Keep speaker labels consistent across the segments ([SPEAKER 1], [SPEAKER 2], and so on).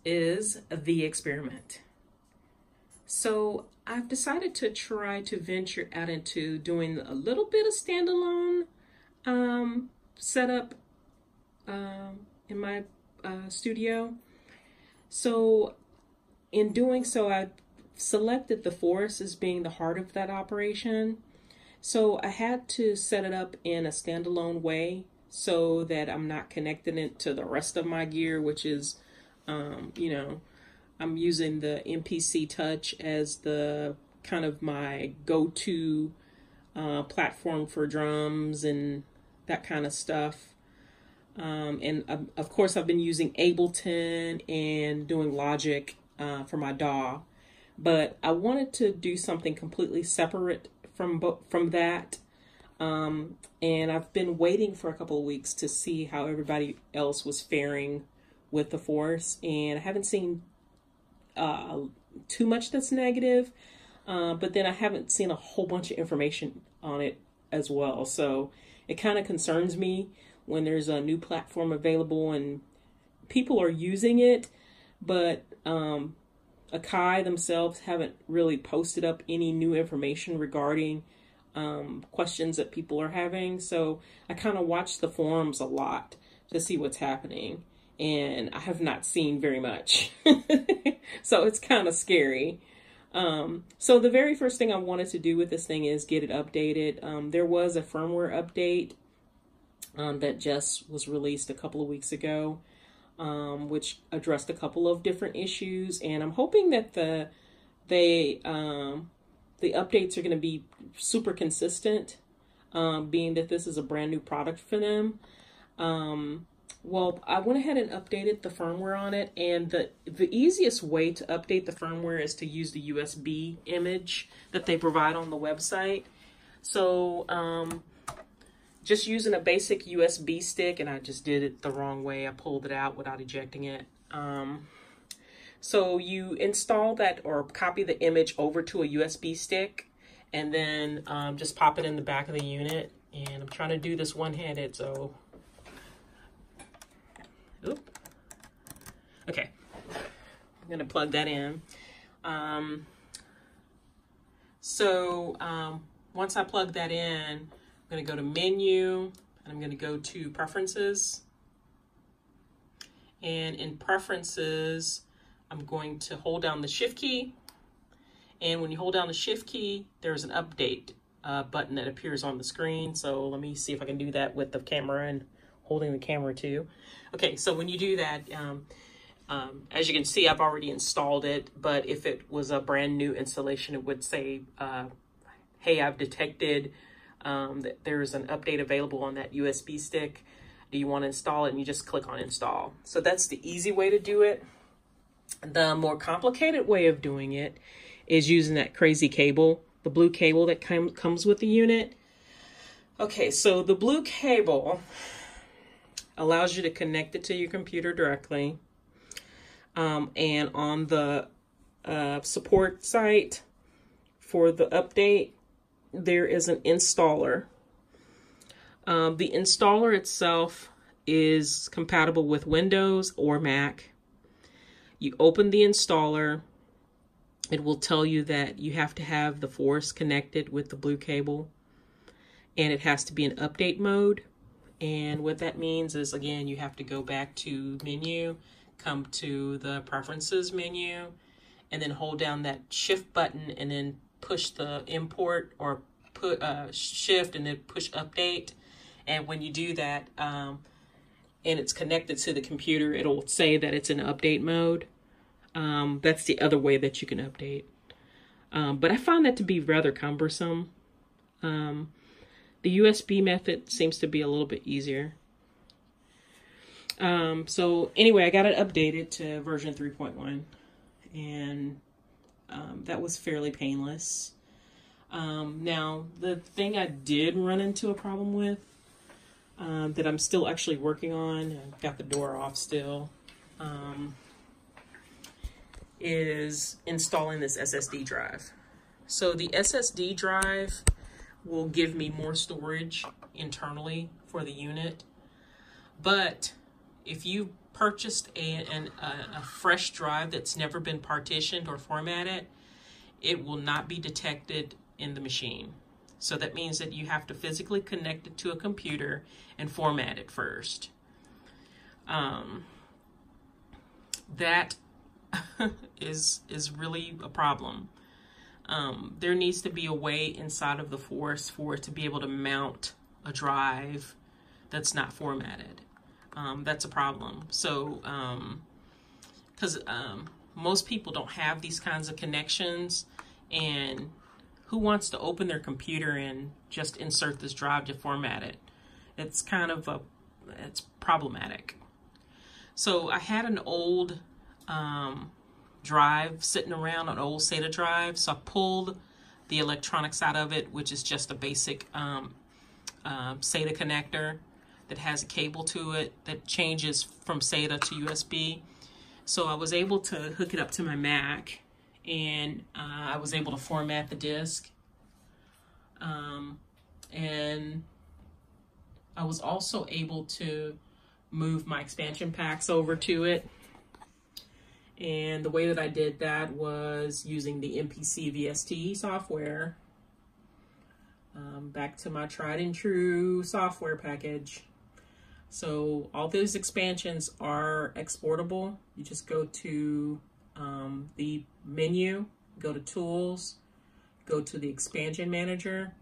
[SPEAKER 1] is the experiment. So I've decided to try to venture out into doing a little bit of standalone setup in my studio. So in doing so, I selected the forest as being the heart of that operation. So I had to set it up in a standalone way so that I'm not connecting it to the rest of my gear, which is, you know, I'm using the MPC Touch as the kind of my go-to platform for drums and that kind of stuff. And of course, I've been using Ableton and doing Logic for my DAW, but I wanted to do something completely separate from that. And I've been waiting for a couple of weeks to see how everybody else was faring with the Force, and I haven't seen too much that's negative, but then I haven't seen a whole bunch of information on it as well. So it kind of concerns me when there's a new platform available and people are using it, but Akai themselves haven't really posted up any new information regarding questions that people are having. So I kind of watch the forums a lot to see what's happening, and I have not seen very much. So it's kind of scary. So the very first thing I wanted to do with this thing is get it updated. There was a firmware update that just was released a couple of weeks ago, which addressed a couple of different issues, and I'm hoping that the updates are going to be super consistent, being that this is a brand new product for them. Well, I went ahead and updated the firmware on it, and the easiest way to update the firmware is to use the USB image that they provide on the website. So just using a basic USB stick, and I just did it the wrong way. I pulled it out without ejecting it. So you install that or copy the image over to a USB stick, and then just pop it in the back of the unit. And I'm trying to do this one-handed, so... Oop. Okay, I'm going to plug that in. Once I plug that in, I'm going to go to Menu, and I'm going to go to Preferences. And in Preferences, I'm going to hold down the Shift key. And when you hold down the Shift key, there's an Update button that appears on the screen. So let me see if I can do that with the camera and holding the camera too. Okay, so when you do that, as you can see, I've already installed it, but if it was a brand new installation, it would say, hey, I've detected that there's an update available on that USB stick. Do you want to install it? And you just click on install. So that's the easy way to do it. The more complicated way of doing it is using that crazy cable, the blue cable that comes with the unit. Okay, so the blue cable allows you to connect it to your computer directly. And on the support site for the update, there is an installer. The installer itself is compatible with Windows or Mac. You open the installer, it will tell you that you have to have the Force connected with the blue cable, and it has to be in update mode. And what that means is, again, you have to go back to Menu, come to the Preferences menu, and then hold down that Shift button and then push the import or put Shift and then push Update. And when you do that, and it's connected to the computer, it'll say that it's in update mode. That's the other way that you can update. But I found that to be rather cumbersome. The USB method seems to be a little bit easier. So anyway, I got it updated to version 3.1, and that was fairly painless. Now, the thing I did run into a problem with, that I'm still actually working on, I've got the door off still, is installing this SSD drive. So the SSD drive will give me more storage internally for the unit, but if you purchased a fresh drive that's never been partitioned or formatted, it will not be detected in the machine. So that means that you have to physically connect it to a computer and format it first. That is really a problem. There needs to be a way inside of the Force for it to be able to mount a drive that's not formatted. That's a problem. So, because most people don't have these kinds of connections, and who wants to open their computer and just insert this drive to format it? It's kind of it's problematic. So I had an old drive sitting around, an old SATA drive. So I pulled the electronics out of it, which is just a basic SATA connector that has a cable to it that changes from SATA to USB. So I was able to hook it up to my Mac, and I was able to format the disk. And I was also able to move my expansion packs over to it. And the way that I did that was using the MPC VST software. Back to my tried and true software package. So all those expansions are exportable. You just go to the menu, go to Tools, go to the Expansion Manager,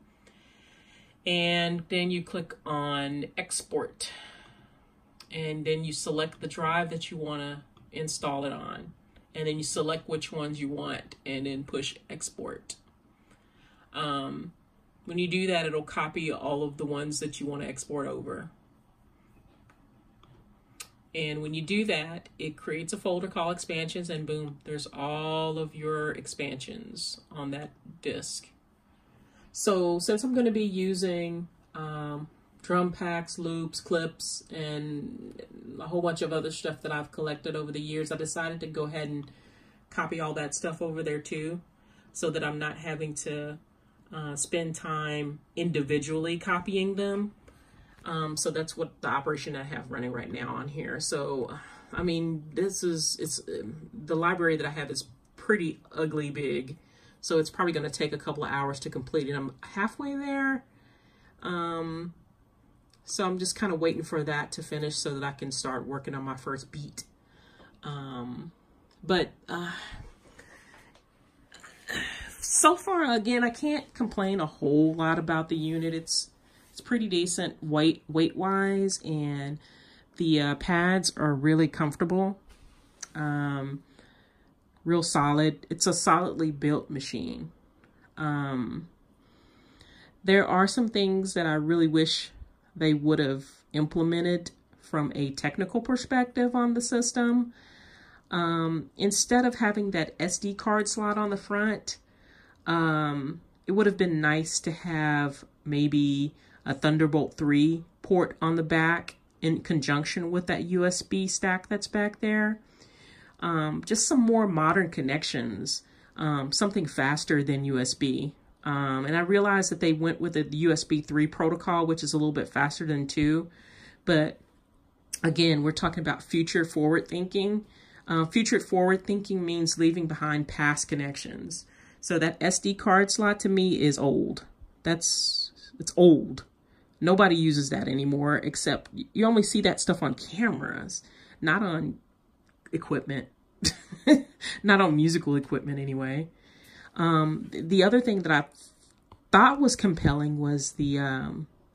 [SPEAKER 1] and then you click on Export. And then you select the drive that you want to install it on. And then you select which ones you want and then push Export. When you do that, it'll copy all of the ones that you want to export over. And when you do that, it creates a folder called Expansions, and boom, there's all of your expansions on that disk. So since I'm going to be using drum packs, loops, clips, and a whole bunch of other stuff that I've collected over the years, I decided to go ahead and copy all that stuff over there too, so that I'm not having to spend time individually copying them. So that's what the operation I have running right now on here. So, I mean, the library that I have is pretty ugly big. So it's probably going to take a couple of hours to complete it. I'm halfway there. So I'm just kind of waiting for that to finish so that I can start working on my first beat. So far, again, I can't complain a whole lot about the unit. It's pretty decent weight-wise, and the pads are really comfortable. Real solid. It's a solidly built machine. There are some things that I really wish they would have implemented from a technical perspective on the system. Instead of having that SD card slot on the front, it would have been nice to have maybe a Thunderbolt 3 port on the back in conjunction with that USB stack that's back there. Just some more modern connections, something faster than USB. And I realized that they went with the USB 3 protocol, which is a little bit faster than 2. But again, we're talking about future forward thinking. Future forward thinking means leaving behind past connections. So that SD card slot to me is old. It's old. Nobody uses that anymore, except you only see that stuff on cameras, not on equipment, not on musical equipment anyway. The other thing that I thought was compelling was the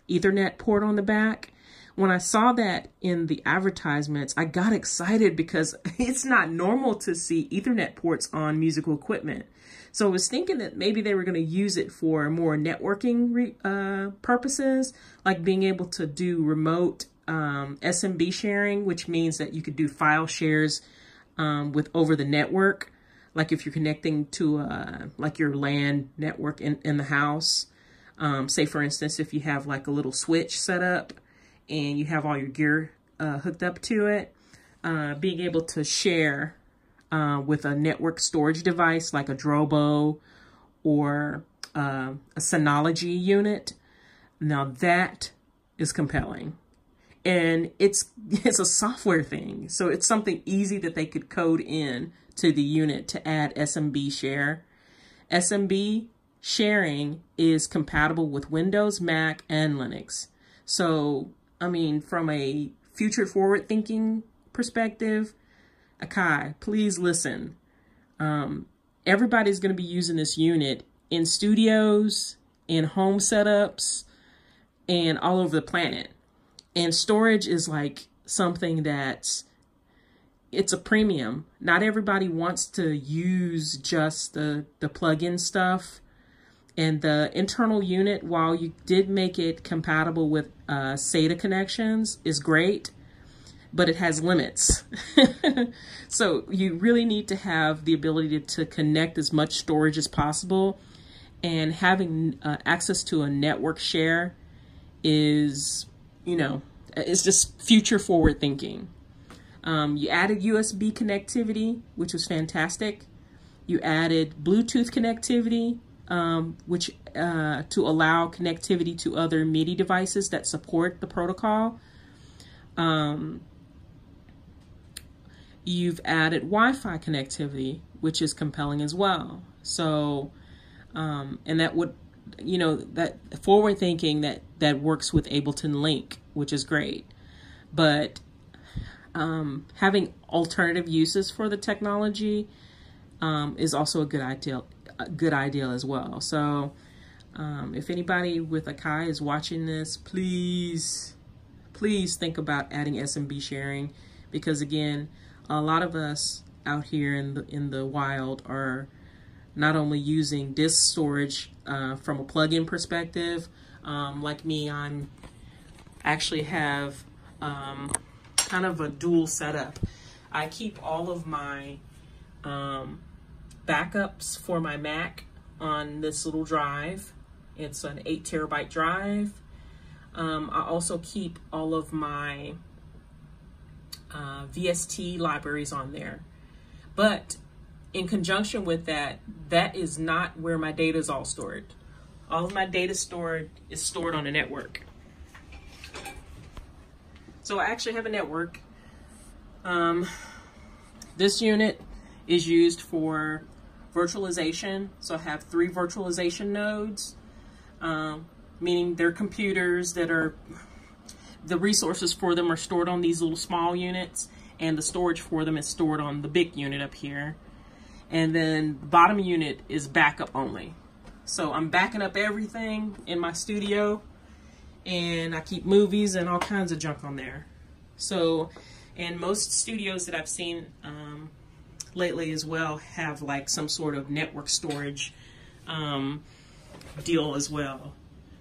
[SPEAKER 1] Ethernet port on the back. When I saw that in the advertisements, I got excited because it's not normal to see Ethernet ports on musical equipment. So I was thinking that maybe they were going to use it for more networking purposes, like being able to do remote SMB sharing, which means that you could do file shares over the network. Like if you're connecting to like your LAN network in the house. Say, for instance, if you have like a little switch set up and you have all your gear hooked up to it, being able to share with a network storage device like a Drobo or a Synology unit. Now that is compelling. And it's a software thing. So it's something easy that they could code in to the unit to add SMB share. SMB sharing is compatible with Windows, Mac, and Linux. So, I mean, from a future forward thinking perspective, Akai, please listen. Everybody's going to be using this unit in studios, in home setups, and all over the planet. And storage is like something that's, it's a premium. Not everybody wants to use just the plug-in stuff. And the internal unit, while you did make it compatible with SATA connections, is great, but it has limits. So you really need to have the ability to connect as much storage as possible. And having access to a network share is, you know, it's just future forward thinking. You added USB connectivity, which was fantastic. You added Bluetooth connectivity, which to allow connectivity to other MIDI devices that support the protocol. You've added Wi-Fi connectivity, which is compelling as well. So, and that would, you know, that forward thinking that works with Ableton Link, which is great. But having alternative uses for the technology is also a good idea as well. So if anybody with Akai is watching this, please think about adding SMB sharing, because again, a lot of us out here in the wild are not only using disk storage from a plug-in perspective. Like me, I'm actually have kind of a dual setup. I keep all of my backups for my Mac on this little drive. It's an 8 terabyte drive. I also keep all of my VST libraries on there. But in conjunction with that, that is not where my data is all stored. All of my data is stored on a network. So I actually have a network. This unit is used for virtualization. So I have 3 virtualization nodes, meaning they're computers that are, the resources for them are stored on these little small units, and the storage for them is stored on the big unit up here. And then the bottom unit is backup only. So I'm backing up everything in my studio, and I keep movies and all kinds of junk on there. So, and most studios that I've seen lately as well have like some sort of network storage deal as well.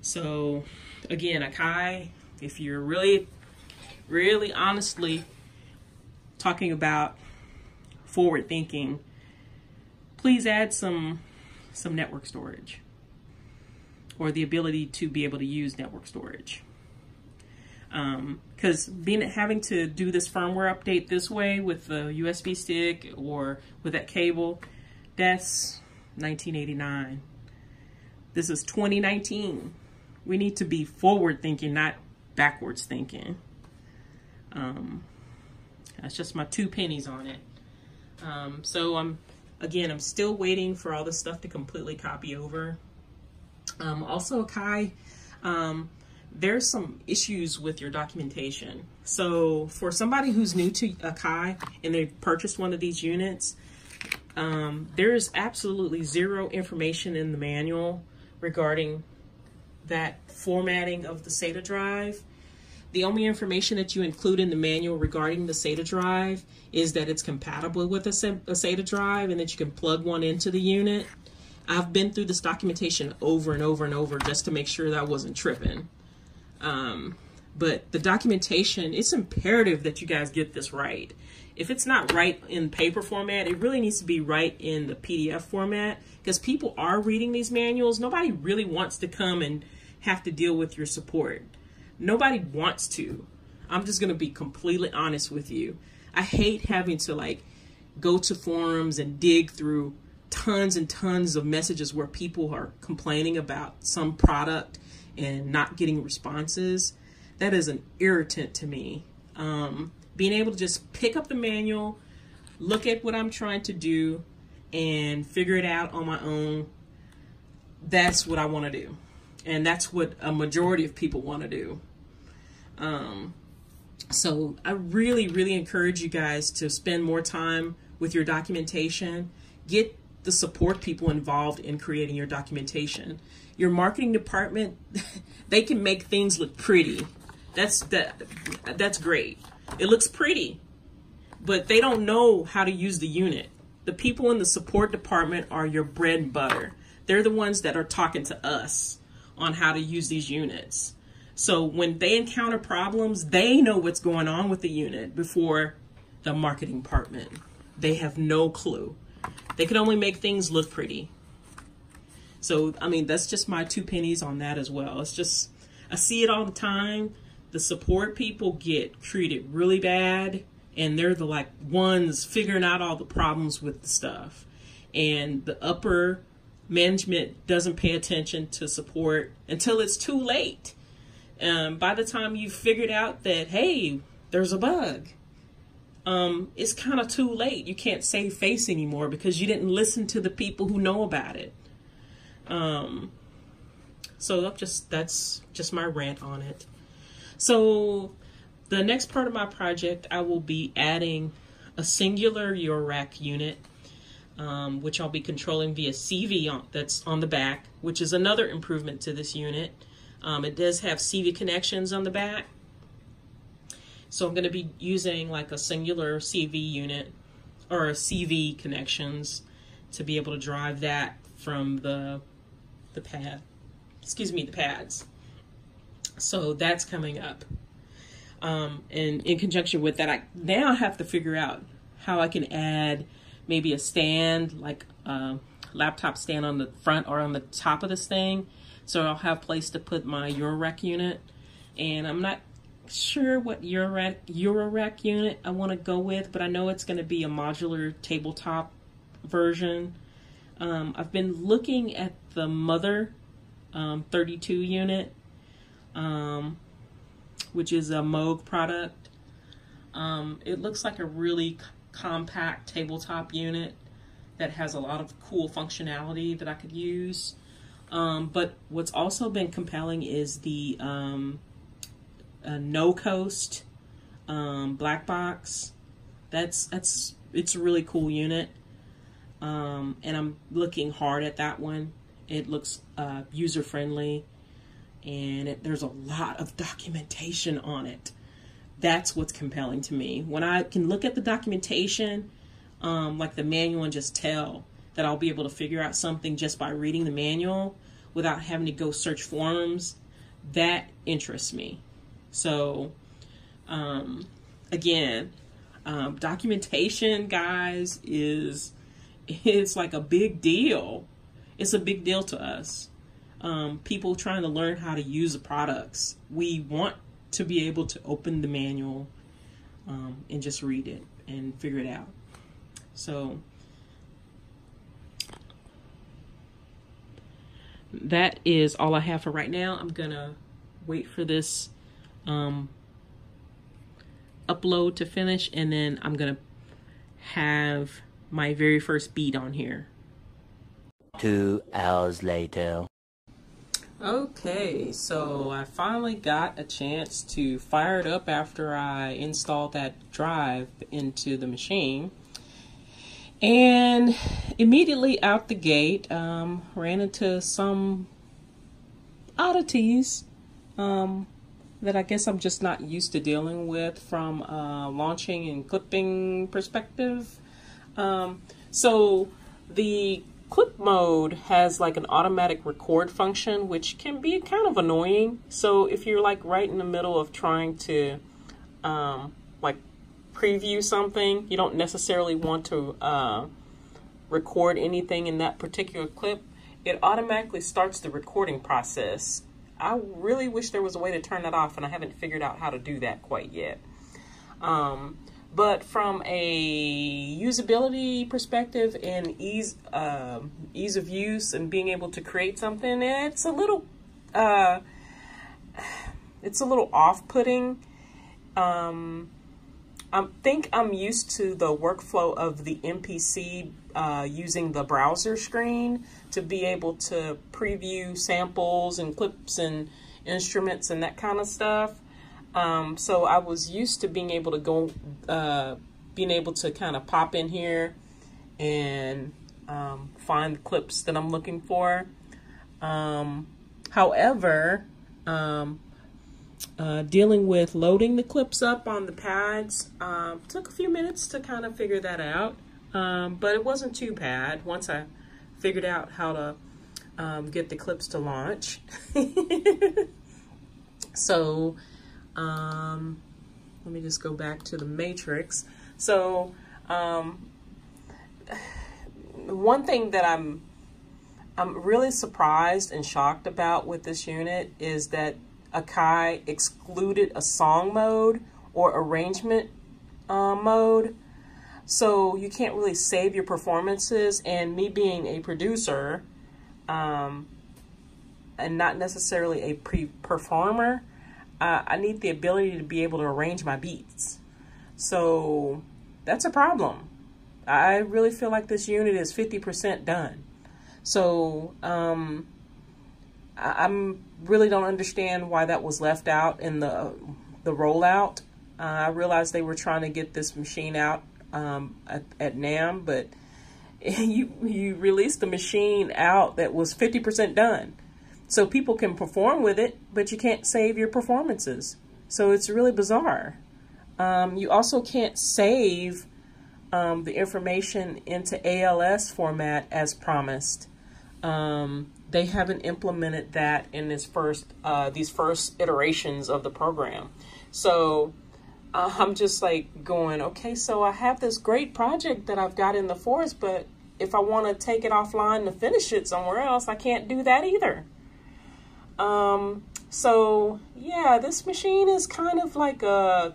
[SPEAKER 1] So again, Akai, if you're really honestly talking about forward thinking, please add some network storage, or the ability to be able to use network storage. Because having to do this firmware update this way with the USB stick or with that cable, that's 1989. This is 2019. We need to be forward thinking, not backwards thinking. That's just my 2 pennies on it. So I'm still waiting for all this stuff to completely copy over. Also, Akai, there's some issues with your documentation. So for somebody who's new to Akai and they've purchased one of these units, there is absolutely zero information in the manual regarding that formatting of the SATA drive. The only information that you include in the manual regarding the SATA drive is that it's compatible with a SATA drive and that you can plug one into the unit. I've been through this documentation over and over and over just to make sure that I wasn't tripping. But the documentation, it's imperative that you guys get this right. If it's not right in paper format, it really needs to be right in the PDF format, because people are reading these manuals. Nobody really wants to come and have to deal with your support. Nobody wants to. I'm just going to be completely honest with you. I hate having to like go to forums and dig through tons and tons of messages where people are complaining about some product and not getting responses. that is an irritant to me. Being able to just pick up the manual, look at what I'm trying to do, and figure it out on my own. That's what I want to do. And that's what a majority of people want to do. So I really, really encourage you guys to spend more time with your documentation. Get the support people involved in creating your documentation. Your marketing department, they can make things look pretty. That's great. It looks pretty, but they don't know how to use the unit. The people in the support department are your bread and butter. They're the ones that are talking to us on how to use these units. So when they encounter problems, they know what's going on with the unit before the marketing department. They have no clue. They can only make things look pretty. So, I mean, that's just my 2 pennies on that as well. It's just, I see it all the time. The support people get treated really bad, and they're the like ones figuring out all the problems with the stuff. And the upper management doesn't pay attention to support until it's too late. By the time you've figured out that, hey, there's a bug, it's kind of too late. You can't save face anymore because you didn't listen to the people who know about it. So that's just my rant on it. So the next part of my project, I will be adding a singular URAC unit, which I'll be controlling via CV that's on the back, which is another improvement to this unit. It does have CV connections on the back. So I'm going to be using like a singular CV unit or a CV connections to be able to drive that from the pads. So that's coming up. And in conjunction with that, I now have to figure out how I can add maybe a stand, like a laptop stand on the front or on the top of this thing. So I'll have place to put my URAC unit. And I'm not sure what URAC unit I want to go with, but I know it's going to be a modular tabletop version. I've been looking at the Mother 32 unit, which is a Moog product. It looks like a really compact tabletop unit that has a lot of cool functionality that I could use. But what's also been compelling is the No Coast black box. It's a really cool unit. And I'm looking hard at that one. It looks user-friendly, and there's a lot of documentation on it. That's what's compelling to me. When I can look at the documentation, like the manual, and just tell that I'll be able to figure out something just by reading the manual without having to go search forums, that interests me. So, again, documentation, guys, it's like a big deal. It's a big deal to us. People trying to learn how to use the products. We want to be able to open the manual and just read it and figure it out. So that is all I have for right now. I'm gonna wait for this upload to finish, and then I'm gonna have my very first beat on here.
[SPEAKER 2] 2 hours later.
[SPEAKER 1] Okay, so I finally got a chance to fire it up after I installed that drive into the machine. And immediately out the gate, ran into some oddities that I guess I'm just not used to dealing with from launching and clipping perspective. So the clip mode has like an automatic record function, which can be kind of annoying. So if you're like right in the middle of trying to like preview something, you don't necessarily want to record anything in that particular clip, it automatically starts the recording process. I really wish there was a way to turn that off, and I haven't figured out how to do that quite yet. But from a usability perspective and ease of use and being able to create something, it's a little it's a little off-putting. I think I'm used to the workflow of the MPC using the browser screen to be able to preview samples and clips and instruments and that kind of stuff. So I was used to being able to go, being able to kind of pop in here and find the clips that I'm looking for. However, dealing with loading the clips up on the pads took a few minutes to kind of figure that out, but it wasn't too bad once I figured out how to get the clips to launch. So let me just go back to the matrix. So one thing that I'm really surprised and shocked about with this unit is that Akai excluded a song mode or arrangement mode. So you can't really save your performances, and me being a producer and not necessarily a performer, I need the ability to be able to arrange my beats. So that's a problem. I really feel like this unit is 50% done. So I really don't understand why that was left out in the rollout. I realized they were trying to get this machine out at NAMM, but you released the machine out that was 50% done. So people can perform with it, but you can't save your performances. So it's really bizarre. You also can't save the information into ALS format as promised. They haven't implemented that in these first iterations of the program. So I'm just like going, okay, so I have this great project that I've got in the forest, but if I want to take it offline to finish it somewhere else, I can't do that either. So yeah, this machine is kind of like I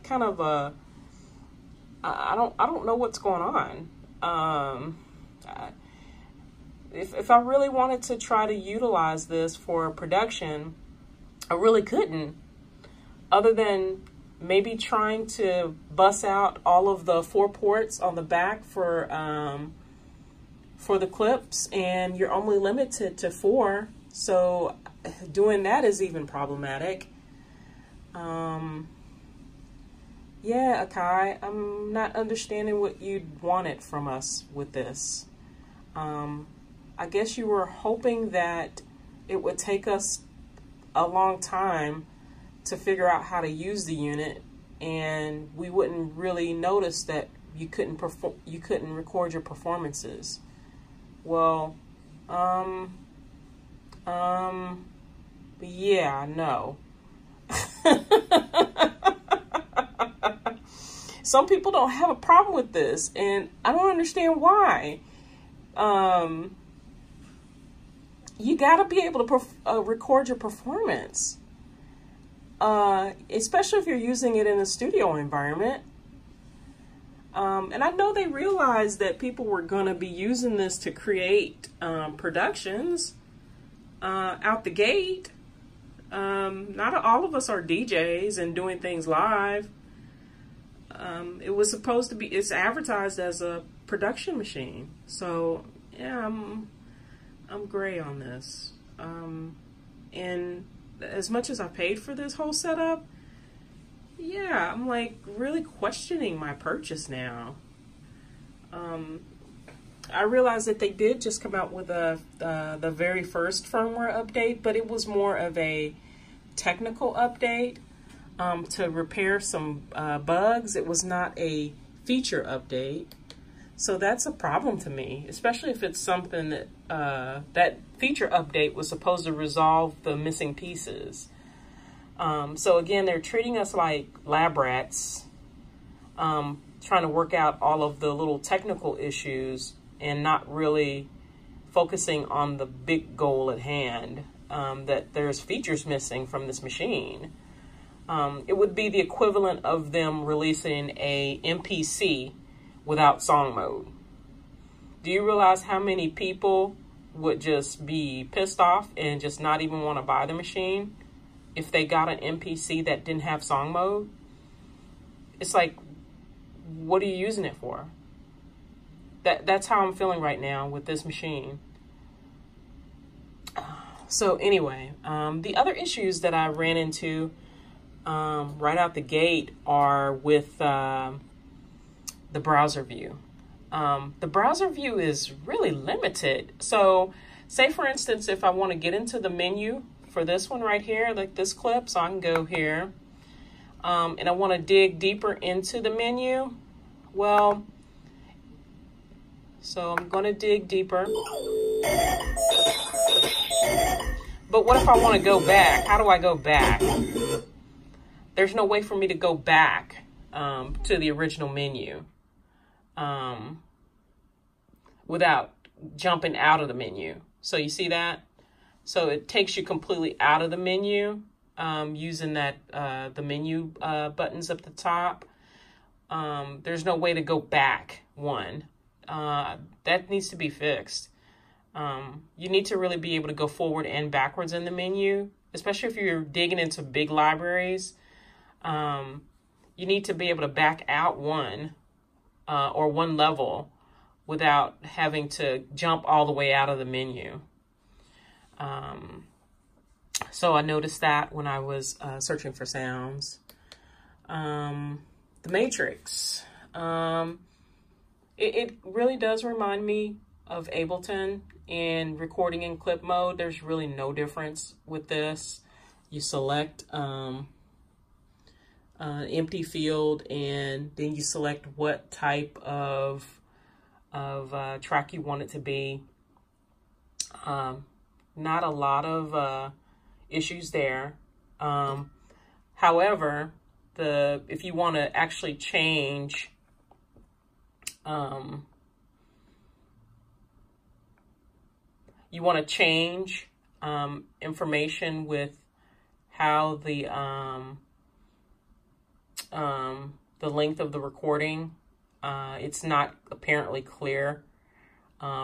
[SPEAKER 1] don't know what's going on. If I really wanted to try to utilize this for production, I really couldn't, other than maybe trying to bus out all of the 4 ports on the back for the clips, and you're only limited to 4. So doing that is even problematic. Yeah, Akai, I'm not understanding what you wanted from us with this. I guess you were hoping that it would take us a long time to figure out how to use the unit, and we wouldn't really notice that you couldn't record your performances. Well, yeah, no. Some people don't have a problem with this, and I don't understand why. You got to be able to record your performance, especially if you're using it in a studio environment. And I know they realized that people were going to be using this to create productions out the gate. Not all of us are DJs and doing things live. It was supposed to be, it's advertised as a production machine. So yeah, I'm gray on this. And as much as I paid for this whole setup, yeah, I'm like really questioning my purchase now. I realized that they did just come out with the very first firmware update, but it was more of a technical update to repair some bugs. It was not a feature update. So that's a problem to me, especially if it's something that that feature update was supposed to resolve the missing pieces. So again, they're treating us like lab rats, trying to work out all of the little technical issues and not really focusing on the big goal at hand, that there's features missing from this machine. It would be the equivalent of them releasing a MPC without song mode. Do you realize how many people would just be pissed off and just not even want to buy the machine? if they got an MPC that didn't have song mode. It's like, what are you using it for? That's how I'm feeling right now with this machine. So anyway, the other issues that I ran into right out the gate are with the browser view. The browser view is really limited. So say for instance, if I want to get into the menu for this one right here, like this clip, so I can go here, and I want to dig deeper into the menu. Well, so I'm going to dig deeper. But what if I want to go back? How do I go back? There's no way for me to go back to the original menu without jumping out of the menu. So you see that? So it takes you completely out of the menu using that the menu buttons up the top. There's no way to go back one. That needs to be fixed. You need to really be able to go forward and backwards in the menu, especially if you're digging into big libraries. You need to be able to back out one or one level without having to jump all the way out of the menu. So I noticed that when I was searching for sounds. The Matrix. It really does remind me of Ableton and recording in clip mode. There's really no difference with this. You select empty field, and then you select what type of track you want it to be. Not a lot of issues there. However, if you want to actually change information with how the length of the recording, it's not apparently clear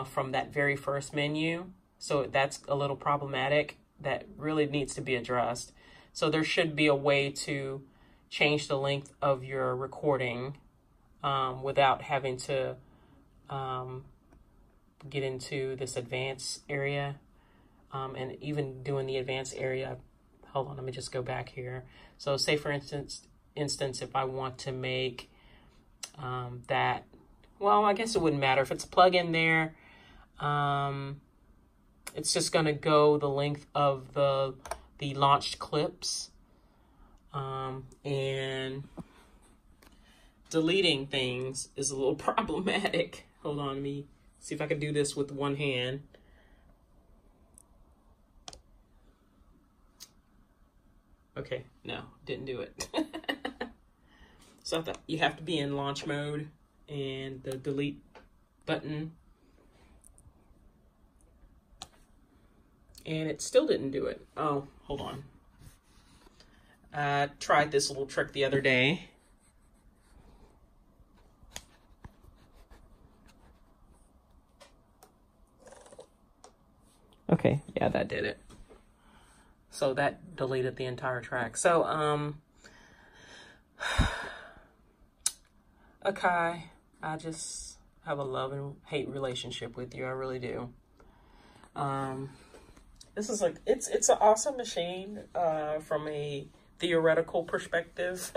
[SPEAKER 1] from that very first menu. So that's a little problematic. That really needs to be addressed. So there should be a way to change the length of your recording without having to get into this advanced area. And even doing the advanced area, hold on, let me just go back here. So say for instance, if I want to make that, well, I guess it wouldn't matter if it's a plug-in there. It's just going to go the length of the launched clips, and deleting things is a little problematic. Hold on, let me see if I can do this with one hand. Okay, no, didn't do it. So I thought you have to be in launch mode and the delete button. And it still didn't do it. Oh, hold on. I tried this little trick the other day. Okay, yeah, that did it. So that deleted the entire track. So, Akai, I just have a love and hate relationship with you. I really do. This is like, it's an awesome machine from a theoretical perspective.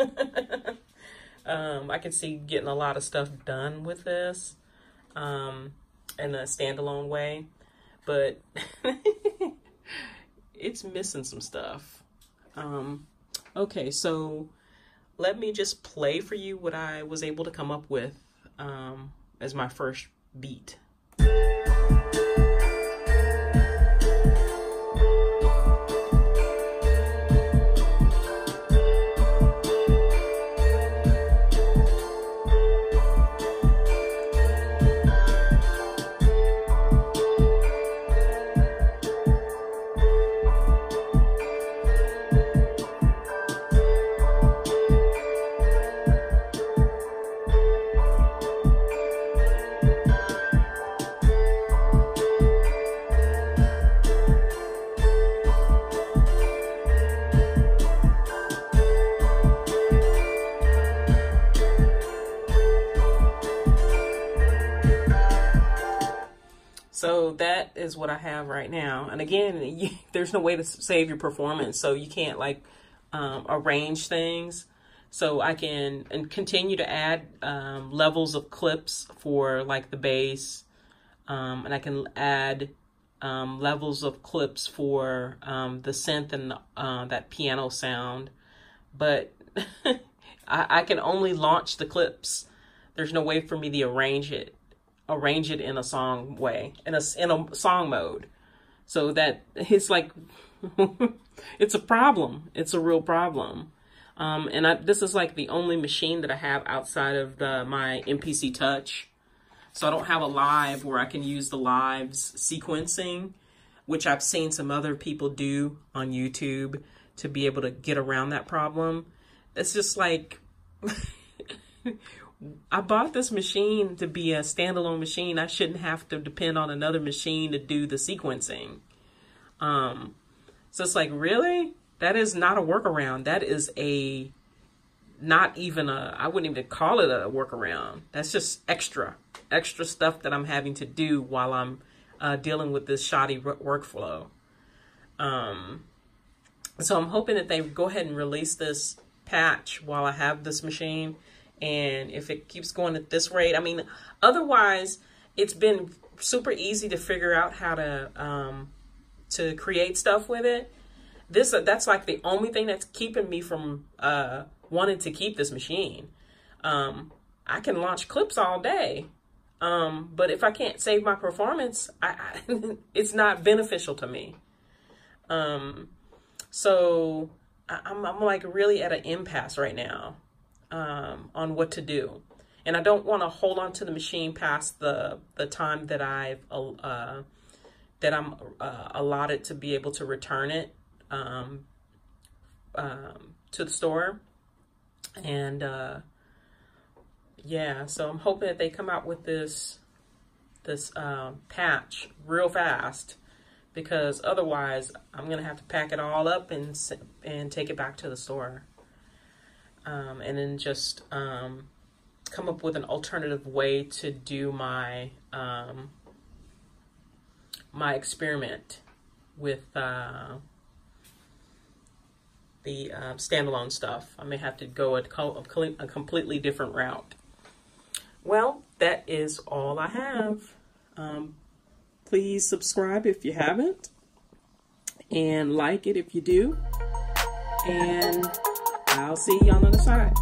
[SPEAKER 1] I can see getting a lot of stuff done with this in a standalone way, but it's missing some stuff. Okay, so let me just play for you what I was able to come up with as my first beat. so that is what I have right now. And again, there's no way to save your performance, so you can't like arrange things. So I can continue to add levels of clips for like the bass, and I can add levels of clips for the synth and that piano sound. But I can only launch the clips. There's no way for me to arrange it in a song way, in a song mode. So that it's like, it's a problem. It's a real problem. And this is like the only machine that I have outside of my MPC Touch. So I don't have a live where I can use the lives sequencing, which I've seen some other people do on YouTube to be able to get around that problem. It's just like, I bought this machine to be a standalone machine. I shouldn't have to depend on another machine to do the sequencing. So it's like, really? That is not a workaround. That is not even I wouldn't even call it a workaround. That's just extra stuff that I'm having to do while I'm dealing with this shoddy workflow. So I'm hoping that they go ahead and release this patch while I have this machine. And if it keeps going at this rate, I mean, otherwise it's been super easy to figure out how to create stuff with it. That's like the only thing that's keeping me from wanting to keep this machine. I can launch clips all day, but if I can't save my performance, it's not beneficial to me. So I'm like really at an impasse right now on what to do, and I don't want to hold on to the machine past the time that I'm allotted to be able to return it to the store. And yeah, so I'm hoping that they come out with this patch real fast, because otherwise I'm gonna have to pack it all up and take it back to the store, and then just come up with an alternative way to do my my experiment with the standalone stuff. I may have to go a completely different route. Well, that is all I have. Please subscribe if you haven't, and like it if you do, and I'll see you on the other side.